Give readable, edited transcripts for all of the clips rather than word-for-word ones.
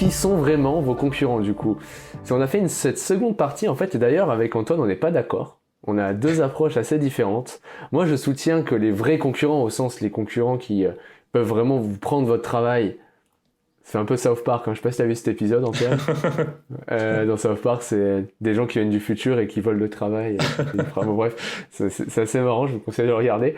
qui sont vraiment vos concurrents du coup? On a fait cette seconde partie en fait, et d'ailleurs avec Antoine on n'est pas d'accord. On a deux approches assez différentes. Moi je soutiens que les vrais concurrents, au sens les concurrents qui peuvent vraiment vous prendre votre travail, c'est un peu South Park, hein. Je sais pas si t'as vu cet épisode Antoine. Dans South Park c'est des gens qui viennent du futur et qui volent le travail. Bon, bref, c'est assez marrant, je vous conseille de le regarder.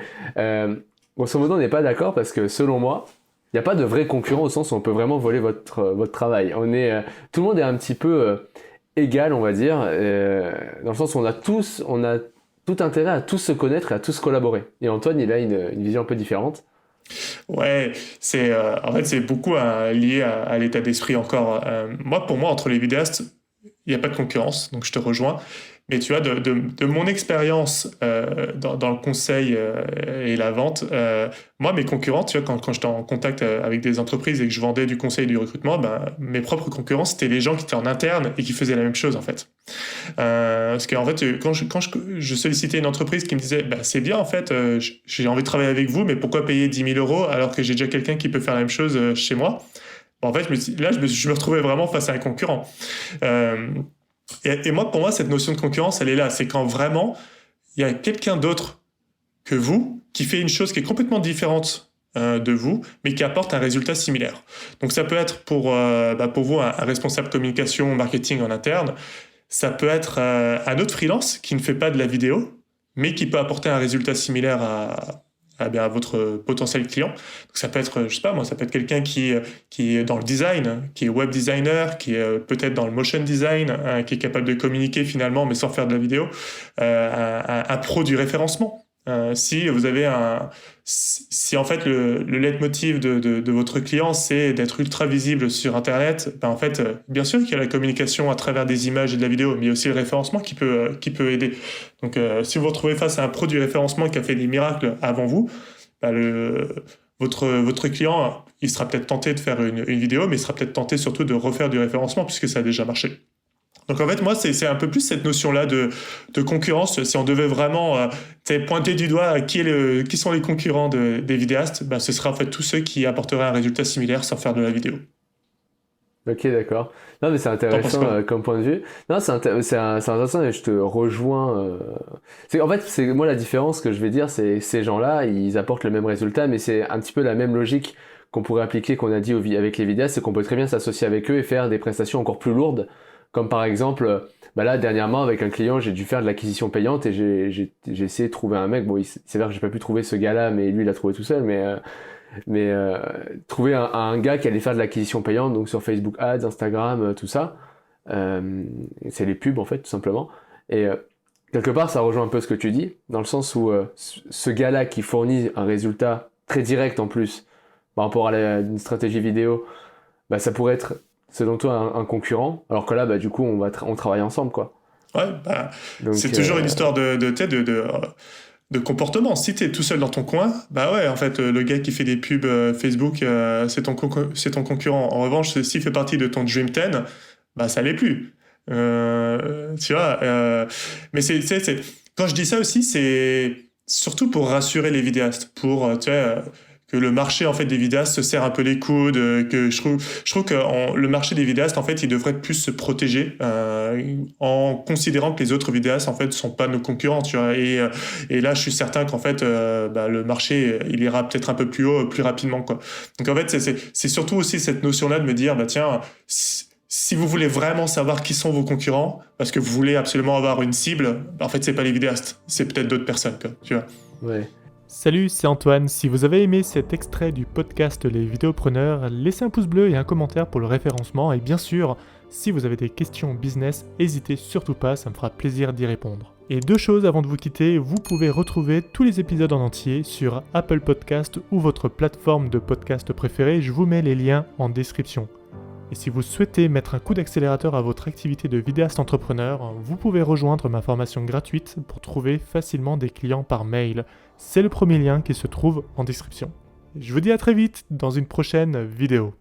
Grosso modo on n'est pas d'accord parce que selon moi, il n'y a pas de vrais concurrents au sens où on peut vraiment voler votre travail. Tout le monde est un petit peu égal, on va dire, dans le sens où on a tout intérêt à tous se connaître et à tous collaborer. Et Antoine, il a une vision un peu différente. Ouais, en fait c'est beaucoup lié à l'état d'esprit encore. Pour moi, entre les vidéastes, il n'y a pas de concurrence, donc je te rejoins. Mais tu vois, de mon expérience dans le conseil et la vente, moi, mes concurrents, tu vois, quand j'étais en contact avec des entreprises et que je vendais du conseil et du recrutement, mes propres concurrents, c'était les gens qui étaient en interne et qui faisaient la même chose, en fait. Parce qu'en fait, quand je sollicitais une entreprise qui me disait, c'est bien, en fait, j'ai envie de travailler avec vous, mais pourquoi payer 10 000 euros alors que j'ai déjà quelqu'un qui peut faire la même chose chez moi? En fait, je me retrouvais vraiment face à un concurrent. Et moi, pour moi, cette notion de concurrence, elle est là. C'est quand vraiment, il y a quelqu'un d'autre que vous qui fait une chose qui est complètement différente de vous, mais qui apporte un résultat similaire. Donc, ça peut être pour vous un responsable communication, marketing en interne. Ça peut être un autre freelance qui ne fait pas de la vidéo, mais qui peut apporter un résultat similaire à votre potentiel client. Donc ça peut être, je sais pas moi, ça peut être quelqu'un qui est dans le design, qui est web designer, qui est peut-être dans le motion design, qui est capable de communiquer finalement, mais sans faire de la vidéo, un pro du référencement. Si en fait le leitmotiv de votre client c'est d'être ultra visible sur Internet, en fait bien sûr qu'il y a la communication à travers des images et de la vidéo, mais il y a aussi le référencement qui peut aider. Donc si vous vous retrouvez face à un pro du référencement qui a fait des miracles avant vous, votre client il sera peut-être tenté de faire une vidéo, mais il sera peut-être tenté surtout de refaire du référencement puisque ça a déjà marché. Donc en fait, moi, c'est un peu plus cette notion-là de concurrence. Si on devait vraiment pointer du doigt qui sont les concurrents des vidéastes, ce serait en fait tous ceux qui apporteraient un résultat similaire sans faire de la vidéo. Ok, d'accord. Non, mais c'est intéressant comme point de vue. Non, c'est intéressant et je te rejoins. En fait, c'est moi la différence que je vais dire, c'est ces gens-là, ils apportent le même résultat, mais c'est un petit peu la même logique qu'on pourrait appliquer, qu'on a dit avec les vidéastes, c'est qu'on peut très bien s'associer avec eux et faire des prestations encore plus lourdes. Comme par exemple, là dernièrement avec un client, j'ai dû faire de l'acquisition payante et j'ai essayé de trouver un mec. Bon, il s'avère que j'ai pas pu trouver ce gars-là, mais lui il a trouvé tout seul. Mais trouver un gars qui allait faire de l'acquisition payante, donc sur Facebook Ads, Instagram, tout ça, c'est les pubs en fait, tout simplement. Et quelque part, ça rejoint un peu ce que tu dis, dans le sens où ce gars-là qui fournit un résultat très direct en plus par rapport à une stratégie vidéo, ça pourrait être selon toi un concurrent, alors que là du coup on travaille ensemble quoi. Ouais, donc, c'est toujours une histoire de comportement. Si t'es tout seul dans ton coin, ouais, en fait le gars qui fait des pubs Facebook c'est ton concurrent. En revanche, s'il fait partie de ton Dream 10, ça l'est plus. Tu vois, mais quand je dis ça aussi, c'est surtout pour rassurer les vidéastes, pour que le marché en fait des vidéastes se serre un peu les coudes, que je trouve que le marché des vidéastes en fait il devrait plus se protéger en considérant que les autres vidéastes en fait sont pas nos concurrents, tu vois, et là je suis certain qu'en fait le marché il ira peut-être un peu plus haut plus rapidement quoi. Donc en fait c'est surtout aussi cette notion là de me dire tiens, si vous voulez vraiment savoir qui sont vos concurrents parce que vous voulez absolument avoir une cible, en fait c'est pas les vidéastes, c'est peut-être d'autres personnes quoi, tu vois. Ouais. Salut, c'est Antoine. Si vous avez aimé cet extrait du podcast Les Vidéopreneurs, laissez un pouce bleu et un commentaire pour le référencement. Et bien sûr, si vous avez des questions business, n'hésitez surtout pas, ça me fera plaisir d'y répondre. Et deux choses avant de vous quitter, vous pouvez retrouver tous les épisodes en entier sur Apple Podcast ou votre plateforme de podcast préférée. Je vous mets les liens en description. Et si vous souhaitez mettre un coup d'accélérateur à votre activité de vidéaste entrepreneur, vous pouvez rejoindre ma formation gratuite pour trouver facilement des clients par mail. C'est le premier lien qui se trouve en description. Je vous dis à très vite dans une prochaine vidéo.